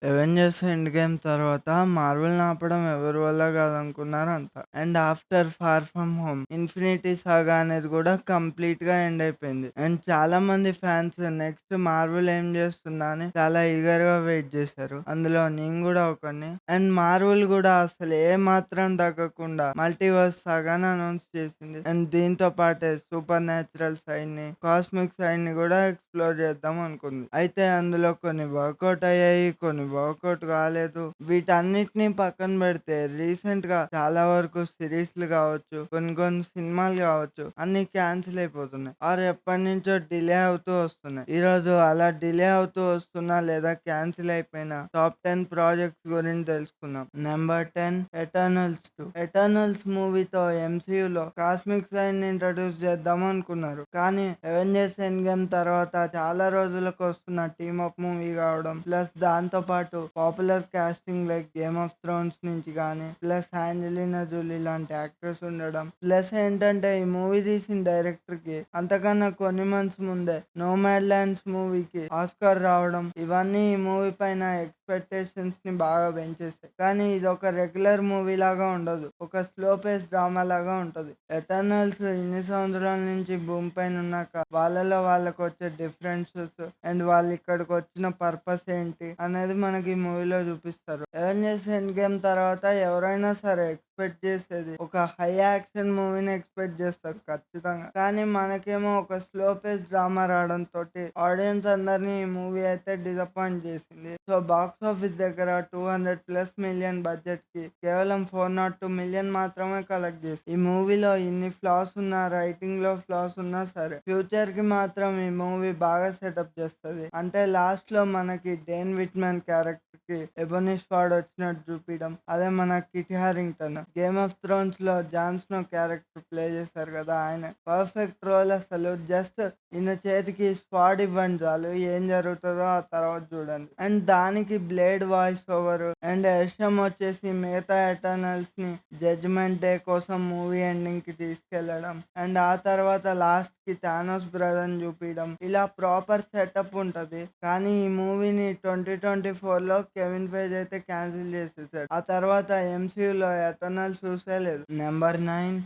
'Avengers end game' తర్వాత మార్వెల్‌ని ఆపడం ఎవరి వల్ల కాదనుకున్నారు అంతా. And after 'far from home' 'infinity saga' అనేది కూడా కంప్లీట్‌గా ఎండ్ అయిపోయింది. అండ్ చాలామంది ఫ్యాన్స్ నెక్స్ట్ మార్వెల్ ఏం చేస్తుందా అని చాలా ఈగర్‌గా వెయిట్ చేశారు. అందులో నేను కూడా ఒకడిని. అండ్ మార్వెల్ కూడా అసలు ఏ మాత్రం తగ్గకుండా మల్టీవర్స్ సాగాని అనౌన్స్ చేసింది. అండ్ దీంతో పాటే సూపర్ న్యాచురల్ సైడ్‌ని, కాస్మిక్ సైడ్‌ని కూడా ఎక్స్‌ప్లోర్ చేద్దాం అనుకుంది. అయితే అందులో కొన్ని వర్కౌట్ అయ్యాయి. కొన్ని వర్కౌట్ కాలేదు. వీటన్నిటిని పక్కన పెడితే రీసెంట్‌గా చాలా వరకు సీరీస్‌లు కావచ్చు, కొన్ని కొన్ని సినిమాలు కావచ్చు అన్నీ క్యాన్సిల్ అయిపోతున్నాయి. ఆర్ ఎప్పటినుంచో డిలే అవుతూ వస్తున్నాయి. ఈరోజు అలా డిలే అవుతూ వస్తున్నా లేదా క్యాన్సిల్ అయిపోయిన టాప్ 10 ప్రాజెక్ట్స్ గురించి తెలుసుకుందాం. Number 10 Eternals 2. ఎటర్నల్స్ మూవీతో ఎంసీయూలో కాస్మిక్ సైడ్ ని ఇంట్రడ్యూస్ చేద్దాం అనుకున్నారు. కానీ అవెంజర్స్ ఎండ్ గేమ్ తర్వాత చాలా రోజులకు వస్తున్న టీమ్ అప్ మూవీ కావడం, ప్లస్ దాంతో పాటు popular casting like Game of Thrones నుంచి కానీ, ప్లస్ ఏంజెలినా జోలీ లాంటి యాక్ట్రెస్ ఉండడం, ప్లస్ ఏంటంటే ఈ మూవీ తీసిన డైరెక్టర్ కి అంతకన్నా కొన్ని మంత్స్ ముందే నోమాడ్ ల్యాండ్స్ మూవీకి ఆస్కార్ రావడం, ఇవన్నీ ఈ మూవీ పైన ఎక్స్పెక్టేషన్స్ ని బాగా పెంచేస్తాయి. కానీ ఇది ఒక రెగ్యులర్ మూవీ లాగా ఉండదు. ఒక స్లో పేస్ డ్రామా లాగా ఉంటది. ఎటర్నల్స్ ఇన్ని సంవత్సరాల నుంచి భూమి పైన ఉన్నాక వాళ్ళలో వాళ్ళకు వచ్చే డిఫరెన్సెస్ అండ్ వాళ్ళు ఇక్కడికి వచ్చిన పర్పస్ ఏంటి అనేది మనకి ఈ మూవీలో చూపిస్తారు. అవెంజర్స్ ఎండ్ గేమ్ తర్వాత ఎవరైనా సరే ఎక్స్పెక్ట్ చేసేది ఒక హై యాక్షన్ మూవీని ఎక్స్పెక్ట్ చేస్తారు ఖచ్చితంగా. కానీ మనకేమో ఒక స్లో పేస్ డ్రామా రావడం తోటి ఆడియన్స్ అందరినీ ఈ మూవీ అయితే డిసప్పాయింట్ చేసింది. సో బాక్స్ ఆఫీస్ దగ్గర 200+ మిలియన్ బడ్జెట్ కి కేవలం 402 మిలియన్ మాత్రమే కలెక్ట్ చేసింది. ఈ మూవీలో ఇన్ని ఫ్లాస్ ఉన్నా, రైటింగ్ లో ఫ్లాస్ ఉన్నా సరే ఫ్యూచర్ కి మాత్రం ఈ మూవీ బాగా సెటప్ చేస్తుంది. అంటే లాస్ట్ లో మనకి డేన్ విట్మెన్ క్యారెక్టర్ కి ఎబోనీ స్వార్డ్ వచ్చినట్టు చూపించడం, అదే మన kit Harrington game of Thrones లో జాన్ స్నో క్యారెక్టర్ ప్లే చేశారు కదా, ఆయన పర్ఫెక్ట్ రోల్. అసలు జస్ట్ ఈయన చేతికి స్వాడ్ ఇవ్వండి చాలు, ఏం జరుగుతుందో ఆ తర్వాత చూడండి. అండ్ దానికి బ్లేడ్ వాయిస్ ఓవర్ అండ్ యశం వచ్చేసి మిగతా ఎటర్నల్స్ ని జడ్జ్మెంట్ డే కోసం మూవీ ఎండింగ్ కి తీసుకెళ్లడం, అండ్ ఆ తర్వాత లాస్ట్ కి థానోస్ బ్రదర్ చూపించడం, ఇలా ప్రాపర్ సెటప్ ఉంటది. కానీ ఈ మూవీని 2024లో కెవిన్ ఫేజ్ అయితే క్యాన్సిల్ చేసేసాడు. ఆ తర్వాత ఎంసీయూలో ఎటర్నల్ చూసేలేదు. నెంబర్ 9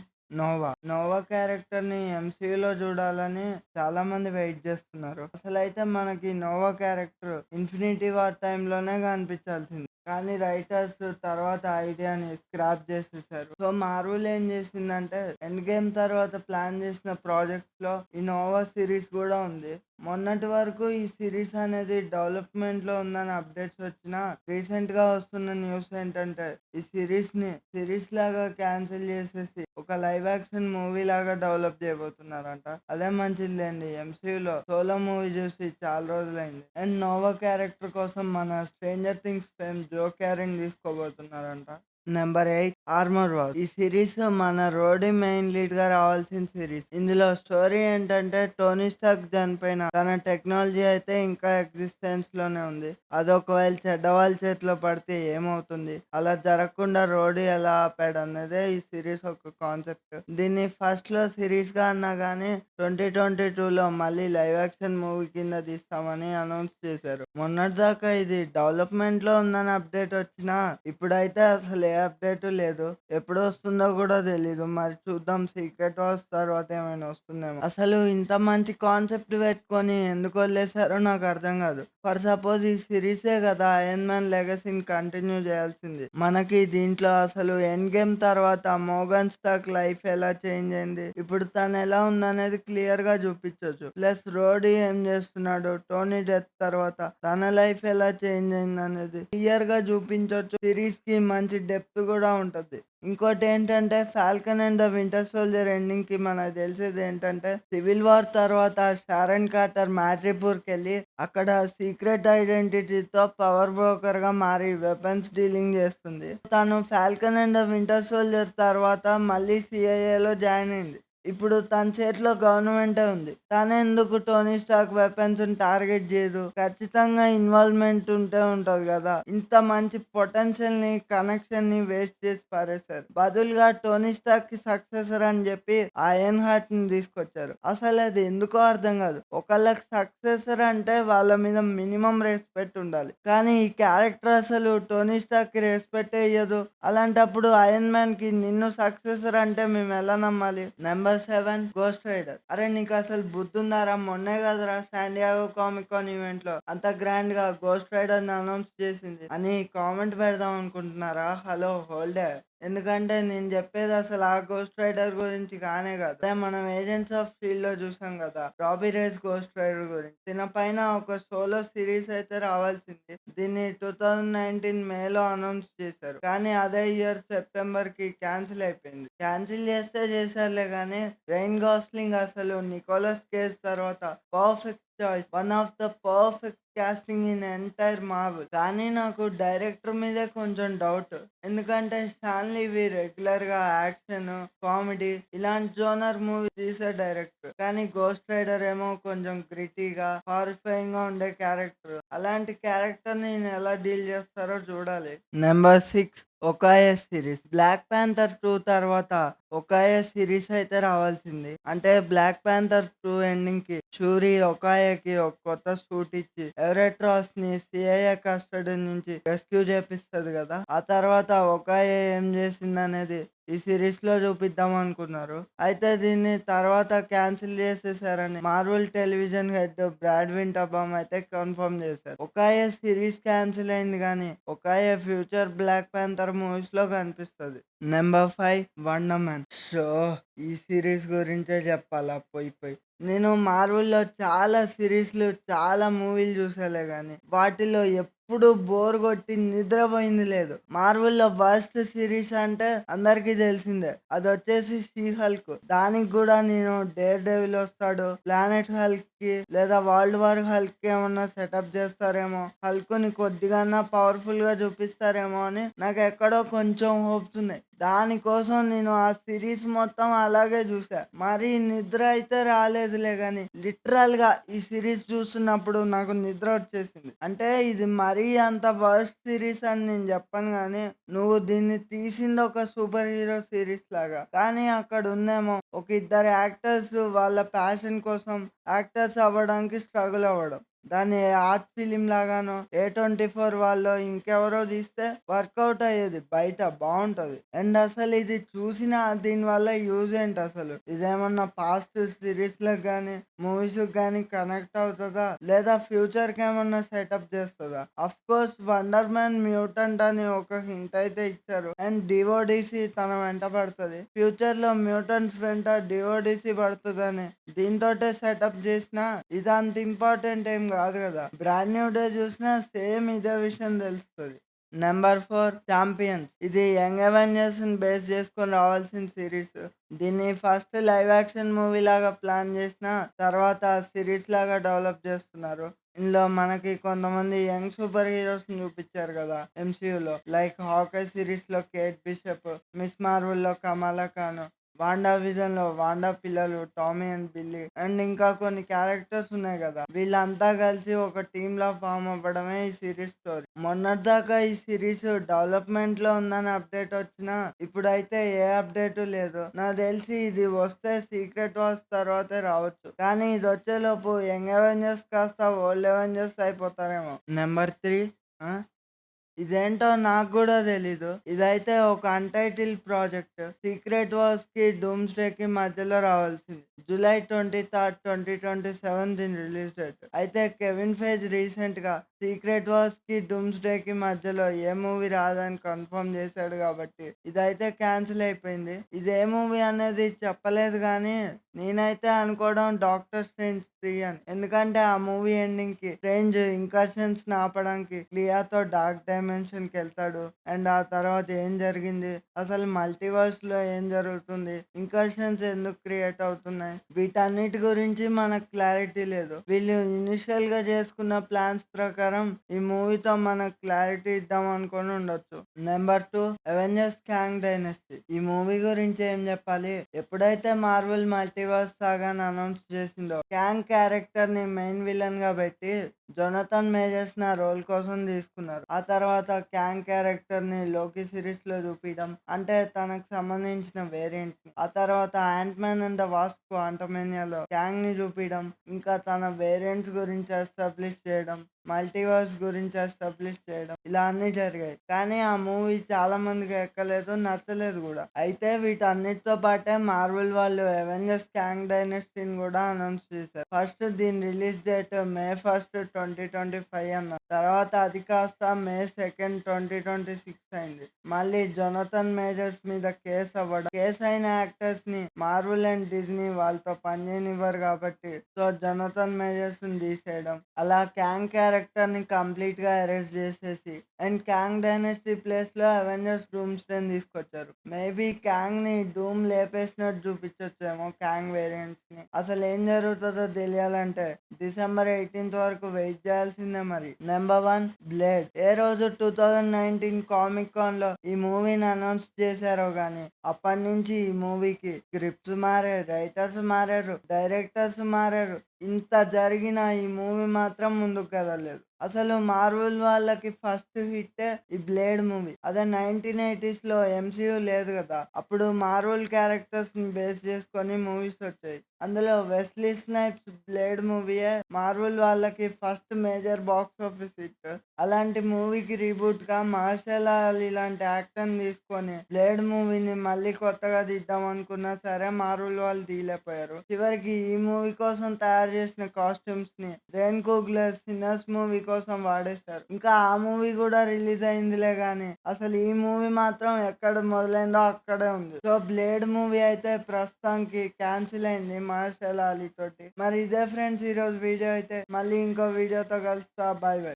నోవా క్యారెక్టర్ ని ఎంసీయూలో చూడాలని చాలా మంది వెయిట్ చేస్తున్నారు. అసలైతే మనకి నోవా క్యారెక్టర్ ఇన్ఫినిటీ వార్ టైంలోనే కనిపించాల్సింది. కానీ రైటర్స్ తర్వాత ఐడియాని స్క్రాప్ చేసేసారు. సో మార్వెల్ ఏం చేసిందంటే ఎండ్ గేమ్ తర్వాత ప్లాన్ చేసిన ప్రాజెక్ట్స్ లో ఈ నోవా సిరీస్ కూడా ఉంది. మొన్నటి వరకు ఈ సిరీస్ అనేది డెవలప్మెంట్ లో ఉందని అప్డేట్స్ వచ్చినా రీసెంట్ గా వస్తున్న న్యూస్ ఏంటంటే ఈ సిరీస్ లాగా క్యాన్సిల్ చేసేసి ఒక లైవ్ యాక్షన్ మూవీ లాగా డెవలప్ చేయబోతున్నారంట. అదే మంచిది లేండి, ఎంసీయూలో సోలో మూవీ చూసి చాలా రోజులైంది. అండ్ నోవా క్యారెక్టర్ కోసం మన Stranger Things fame Joe Keery తీసుకోబోతున్నారంట. Number 8 Armor Wars. ఈ సిరీస్ మన రోడీ మెయిన్ లీడ్ గా రావాల్సిన సిరీస్. ఇందులో స్టోరీ ఏంటంటే టోనీ స్టార్క్ చనిపోయిన తన టెక్నాలజీ అయితే ఇంకా ఎగ్జిస్టెన్స్ లోనే ఉంది. అది ఒకవేళ చెడ్డవాళ్ళ చేతిలో పడితే ఏమవుతుంది, అలా జరగకుండా రోడీ ఎలా ఆపాడు అన్నదే ఈ సిరీస్ ఒక కాన్సెప్ట్. దీన్ని ఫస్ట్ లో సిరీస్ గా అన్నా గానీ 2022లో మళ్ళీ లైవ్ యాక్షన్ మూవీ కింద తీస్తామని అనౌన్స్ చేశారు. మొన్నటిదాకా ఇది డెవలప్మెంట్ లో ఉందని అప్డేట్ వచ్చినా ఇప్పుడైతే అసలు ఏ అప్డేట్ లేదు. ఎప్పుడు వస్తుందో కూడా తెలీదు. మరి చూద్దాం, సీక్రెట్ వార్స్ తర్వాత ఏమైనా వస్తుందేమో. అసలు ఇంత మంచి కాన్సెప్ట్ పెట్టుకొని ఎందుకు వదిలేశారో నాకు అర్థం కాదు. ఫర్ సపోజ్ ఈ సిరీసే కదా ఐరన్ మ్యాన్ లెగసీని కంటిన్యూ చేయాల్సింది. మనకి దీంట్లో అసలు ఎండ్ గేమ్ తర్వాత మోగన్ స్టాక్ లైఫ్ ఎలా చేంజ్ అయింది, ఇప్పుడు తను ఎలా ఉందనేది క్లియర్ గా చూపించొచ్చు. ప్లస్ రోడీ ఏం చేస్తున్నాడు, టోనీ డెత్ తర్వాత తన లైఫ్ ఎలా చేంజ్ అయింది అనేది క్లియర్ గా చూపించొచ్చు. సిరీస్ కి మంచి డెప్త్ కూడా ఉంటది. ఇంకోటి ఏంటంటే Falcon and the winter soldier ending కి మనకు తెలిసేది ఏంటంటే సివిల్ వార్ తర్వాత షారన్ కార్టర్ మ్యాట్రిపూర్కి వెళ్ళి అక్కడ సీక్రెట్ ఐడెంటిటీతో పవర్ బ్రోకర్ గా మారి వెపన్స్ డీలింగ్ చేస్తుంది. తను Falcon and the winter soldier తర్వాత మళ్ళీ సిఐఏలో జాయిన్ అయింది. ఇప్పుడు తన చేతిలో గవర్నమెంటే ఉంది. తనెందుకు టోనీ స్టార్క్ వెపన్స్‌ని టార్గెట్ జేయదు? ఖచ్చితంగా ఇన్వాల్వ్‌మెంట్ ఉంటే ఉంటది గదా! ఇంత మంచి పొటెన్షియల్‌ని, కనెక్షన్‌ని వేస్ట్ చేసి పారేశారు. బదులుగా టోనీ స్టార్క్‌కి సక్సెసర్ అని జెప్పి అయర్న్ హార్ట్‌ని తీసుకొచ్చారు. అసలది ఎందుకో అర్థం గాదు. ఒకళ్ళకి సక్సెసర్ అంటే వాళ్ళ మీద మినిమమ్ రెస్పెక్ట్ ఉండాలి. కానీ ఈ క్యారెక్టర్ అసలు టోనీ స్టార్క్‌కి రెస్పెక్టే ఇయ్యదు. అలాంటప్పుడు అయర్న్ మ్యాన్‌కి నిన్ను సక్సెసర్ అంటే మేమెలా నమ్మాలి? Number 7 Ghost Rider. అరె! నీకసలు బుద్ధుందారా? మొన్నే గదరా సాన్ డియాగో కామిక్ కాన్ ఈవెంట్‌లో అంత గ్రాండ్‌గా గోస్ట్ రైడర్‌ని అనౌన్స్ చేసింది అని కామెంట్ పెడదాం అనుకుంటున్నారా? హలో హోల్డ్ ఎందుకంటే నేను జెప్పేదసలు ఆ గోస్ట్ రైడర్ గురించి కానే కాదు. అదే మనం ఏజెంట్స్ ఆఫ్ షీల్డ్‌లో చూసాం గదా! రాబీ రేస్ గోస్ట్ రైడర్ గురించి. దీని పైన ఒక సోలో సీరీస్ అయితే రావాల్సింది. దీన్ని 2019 మేలో అనౌన్స్ చేశారు. కానీ అదే ఇయర్ సెప్టెంబర్‌కి క్యాన్సిల్ అయిపోయింది. క్యాన్సిల్ చేస్తే చేశారులే గానీ, రైన్ గాస్లింగ్ అసలు నికోలస్ కేజ్ తర్వాత perfect choice. One of the perfect casting in entire Marvel. కానీ నాకు డైరెక్టర్ మీదే కొంచెం డౌట్. ఎందుకంటే స్టాన్‌లీవి రెగ్యులర్‌గా యాక్షన్, కామెడీ ఇలాంటి జోనర్ మూవీ తీసే డైరెక్టర్. కానీ 'గోస్ట్ రైడర్' ఏమో కొంచెం గ్రిట్టీగా, హారిఫైయింగ్‌గా ఉండే క్యారెక్టర్. అలాంటి క్యారెక్టర్‌ని ఎలా డీల్ చేస్తారో చూడాలి. Number 6 Okoye series. 'Black Panther 2' తర్వాత ఒకాయే సిరీస్ అయితే రావాల్సింది. అంటే 'బ్లాక్ పాంథర్ 2' ఎండింగ్‌కి షూరీ ఒకాయేకి ఒక కొత్త సూట్ ఇచ్చి ఎవరెట్ రాస్‌ని సీఐఏ కస్టడీ నుంచి రెస్క్యూ చేపిస్తది గదా! ఆ తర్వాత ఒకాయే ఏం చేసిందనేది ఈ సిరీస్‌లో చూపిద్దాం అనుకున్నారు. అయితే దీన్ని తర్వాత క్యాన్సిల్ చేసేసారని మార్వెల్ టెలివిజన్ హెడ్ బ్రాడ్విన్ టబామ్ అయితే కన్ఫర్మ్ చేశారు. ఒకాయే సిరీస్ క్యాన్సిల్ అయింది గానీ, ఒకాయే ఫ్యూచర్ బ్లాక్ పాంథర్ మూవీస్‌లో కనిపిస్తది. Number 5 wonder man. ఈ సీరీస్ గురించే చెప్పాలా పోయి పోయి. నేను మార్వెల్‌లో చాలా సీరీస్‌లు, చాలా మూవీలు చూసాలే గానీ, వాటిలో ఎప్పుడు బోర్ కొట్టి నిద్రపోయింది లేదు. మార్వెల్‌లో వర్స్ట్ సీరీస్ అంటే అందరికీ తెలిసిందే. అదొచ్చేసి 'షీ హల్క్'. దానికి గూడా నేను 'డేర్ డెవిల్' వస్తాడు, 'ప్లానెట్ హల్క్‌కి' లేదా 'వరల్డ్ వార్ హల్క్‌కి' ఏమన్నా సెటప్ చేస్తారేమో, హల్క్‌ని కొద్దిగన్నా పవర్‌ఫుల్‌గా చూపిస్తారేమో అని నాకెక్కడో కొంచెం హోప్స్ ఉన్నాయి. దానికోసం నేను ఆ సీరీస్ మొత్తం అలాగే చూసా. మరి నిద్ర అయితే రాలేదులే గానీ, లిటరల్‌గా ఈ సీరీస్ చూస్తున్నప్పుడు నాకు నిద్ర వచ్చేసింది. అంటే ఇది మరీ అంత వర్స్ట్ సీరీస్ అని నేను చెప్పను గానీ, నువ్వు దీన్ని తీసింది ఒక సూపర్ హీరో సీరీస్ లాగా. కానీ అక్కడుందేమో ఒక ఇద్దరు యాక్టర్స్ వాళ్ళ ప్యాషన్ కోసం యాక్టర్స్ అవ్వడానికి స్ట్రగుల్ అవ్వడం. దాన్ని ఆర్ట్ ఫిల్మ్ లాగానో, A24 వాళ్ళో ఇంకెవరో తీస్తే వర్కౌట్ అయ్యేది బయట బావుంటది. అండ్ అసలు ఇది చూసిన దీనివల్ల యూజ్ ఏంటసలు? ఇదేమన్నా పాస్ట్ సీరీస్‌లకు గానీ, మూవీస్‌కి గానీ కనెక్ట్ అవుతదా? లేదా ఫ్యూచర్‌కేమన్నా సెటప్ చేస్తదా? అఫ్‌కోర్స్ 'వండర్ మ్యాన్' మ్యూటంట్ అని ఒక హింట్ అయితే ఇచ్చారు. అండ్ డివోడీసీ తన వెంట పడతది. ఫ్యూచర్‌లో మ్యూటంట్స్ వెంట డివోడీసీ పడతదని దీంతోటే సెటప్ చేసినా ఇదంత ఇంపార్టెంట్ ఏం గాదు గదా! బ్రాండ్ న్యూ డే చూసినా సేమ్ ఇదే విషయం తెలుస్తది. Number 4 champions. ఇది యంగ్ అవెంజర్స్‌ని బేస్ చేసుకొని రావాల్సిన సీరీస్. దీన్ని ఫస్ట్ లైవ్ యాక్షన్ మూవీ లాగా ప్లాన్ చేసినా, తర్వాత సీరీస్ లాగా డెవలప్ చేస్తున్నారు. ఇందులో మనకి కొంతమంది యంగ్ సూపర్ హీరోస్‌ని చూపిచ్చారు గదా! ఎంసీయూలో. లైక్ 'హాకై' సీరీస్‌లో కేట్ బిషప్, 'మిస్ మార్వెల్‌లో' కమాలా ఖాన్, 'వాండా విజన్‌లో' వాండా పిల్లలు, టామీ అండ్ బిల్లీ అండ్ ఇంకా కొన్ని క్యారెక్టర్స్ ఉన్నాయి గదా! వీళ్ళంతా కలిసి ఒక టీమ్‌లా ఫార్మ్ అవ్వడమే ఈ సీరీస్ స్టోరీ. మొన్నటిదాకా ఈ సీరీస్ డెవలప్‌మెంట్‌లో ఉందని అప్డేట్ వచ్చినా, ఇప్పుడైతే ఏ అప్డేటు లేదు. నాకు తెలిసి ఇది వస్తే సీక్రెట్ వార్స్ తర్వాతే రావచ్చు. కానీ ఇదొచ్చేలోపు యంగ్ అవెంజర్స్ కాస్త ఓల్డ్ అవెంజర్స్ అయిపోతారేమో. నెంబర్ 3 ఆ! ఇదేంటో నాకు గూడా తెలీదు. ఇదైతే ఒక అన్‌టైటిల్డ్ ప్రాజెక్ట్. 'సీక్రెట్ వార్స్‌కి', 'డూమ్స్‌డే'కి మధ్యలో రావాల్సింది. జూలై 23, 2027 దీని రిలీజ్ డేట్. అయితే కెవిన్ ఫెయిజ్ రీసెంట్‌గా 'సీక్రెట్ వార్స్‌కి', 'డూమ్స్‌డే'కి మధ్యలో ఏ మూవీ రాదని కన్ఫర్మ్ చేశాడు గాబట్టి, ఇదైతే క్యాన్సిల్ అయిపోయింది. ఇది ఏ మూవీ అనేది చెప్పలేదు గానీ, నేనైతే అనుకోవడం 'డాక్టర్ స్ట్రేంజ్ 3' అని. ఎందుకంటే ఆ మూవీ ఎండింగ్‌కి స్ట్రేంజ్ ఇన్కర్షన్స్‌ని ఆపడానికి క్లియాతో డార్క్ డైమెన్షన్‌కెళ్తాడు. అండ్ ఆ తర్వాత ఏం జరిగింది? అసలు మల్టీవర్స్‌లో ఏం జరుగుతుంది? ఇన్కర్షన్స్ ఎందుకు క్రియేట్ అవుతున్నాయి? వీటన్నిటి గురించి మనకు క్లారిటీ లేదు. వీళ్ళు ఇనిషియల్‌గా చేసుకున్న ప్లాన్స్ ప్రకారం ప్రకారం ఈ మూవీతో మనకు క్లారిటీ ఇద్దాం అనుకోని ఉండొచ్చు. Number 2 Avengers Kong dynasty. ఈ మూవీ గురించి ఏం చెప్పాలి? ఎప్పుడైతే మార్వెల్ మల్టీవర్స్ సాగాని అనౌన్స్ చేసిందో, కాంగ్ క్యారెక్టర్ ని మెయిన్ విలన్ గా పెట్టి జొనాథన్ మేజర్స్ ని ఆ రోల్ కోసం తీసుకున్నారు. ఆ తర్వాత కాంగ్ క్యారెక్టర్ ని లోకి సిరీస్ లో చూపించడం, అంటే తనకు సంబంధించిన వేరియంట్ ని. ఆ తర్వాత Ant Man and the Wasp క్వాంటమేనియాలో కాంగ్ ని చూపించడం, ఇంకా తన వేరియంట్స్ గురించి ఎస్టాబ్లిష్ చేయడం, మల్టీవర్స్ గురించి ఎస్టాబ్లిష్ చేయడం, ఇలా అన్ని జరిగాయి. కానీ ఆ మూవీ చాలా మందికి ఎక్కలేదు, నచ్చలేదు కూడా. అయితే వీటన్నిటితో పాటే మార్వెల్ వాళ్ళు అవెంజర్స్ కాంగ్ డైనస్టీని కూడా అనౌన్స్ చేశారు. ఫస్ట్ దీని రిలీజ్ డేట్ మే 1, 2025 అన్నారు. తర్వాత అది కాస్త మే 2, 2026 అయింది. మళ్ళీ జొనాథన్ మేజర్స్ మీద కేసు అవ్వడం, కేసు అయిన యాక్టర్స్ ని మార్వెల్ అండ్ డిజ్నీ వాళ్ళతో పనిచేయనివ్వరు కాబట్టి సో జొనాథన్ మేజర్స్ ని తీసేయడం, అలా కాంగ్ క్యారెక్టర్ ని కంప్లీట్ గా అరెస్ట్ చేసేసి అండ్ కాంగ్ డైనస్టీ ప్లేస్ లో అవెంజర్స్ డూమ్స్డే తీసుకొచ్చారు. మేబీ కాంగ్ ని డూమ్ లేపేసినట్టు చూపించొచ్చేమో కాంగ్ వేరియంట్స్ ని. అసలు ఏం జరుగుతుందో తెలియాలంటే డిసెంబర్ 18 వరకు వెయిట్ చేయాల్సిందే మరి. Number 1 blade. ఏ రోజు 2019 కామిక్ కాన్ లో ఈ మూవీని అనౌన్స్ చేశారో గానీ అప్పటి నుంచి ఈ మూవీకి స్క్రిప్ట్స్ మారారు, రైటర్స్ మారారు, డైరెక్టర్స్ మారారు. ఇంత జరిగినా ఈ మూవీ మాత్రం ముందుకు కదలలేదు. అసలు మార్వెల్ వాళ్ళకి ఫస్ట్ హిట్టే ఈ బ్లేడ్ మూవీ. అదే 1980s లో ఎంసీయూ లేదు కదా, అప్పుడు మార్వెల్ క్యారెక్టర్స్ ని బేస్ చేసుకొని మూవీస్ వచ్చాయి. అందులో వెస్లీ స్నైప్స్ బ్లేడ్ మూవీయే మార్వెల్ వాళ్ళకి first major box office hit. అలాంటి మూవీకి రీబూట్ గా మార్షల్ అలీ లాంటి యాక్టర్ తీసుకొని బ్లేడ్ మూవీని మళ్ళీ కొత్తగా తీద్దాం అనుకున్నా సరే మార్వెల్ వాళ్ళు తీయలేకపోయారు. చివరికి ఈ మూవీ కోసం తయారు చేసిన కాస్ట్యూమ్స్ ని రేన్ కోగ్లర్ సిన్నర్స్ మూవీ కోసం వాడేశారు. ఇంకా ఆ మూవీ కూడా రిలీజ్ అయిందిలే గానీ అసలు ఈ మూవీ మాత్రం ఎక్కడ మొదలైందో అక్కడే ఉంది. సో బ్లేడ్ మూవీ అయితే ప్రస్తుతానికి క్యాన్సిల్ అయింది మార్షల్ అలీ తోటి. మరి ఇదే ఫ్రెండ్స్ ఈ రోజు వీడియో అయితే. మళ్ళీ ఇంకో వీడియోతో కలుస్తా. By by.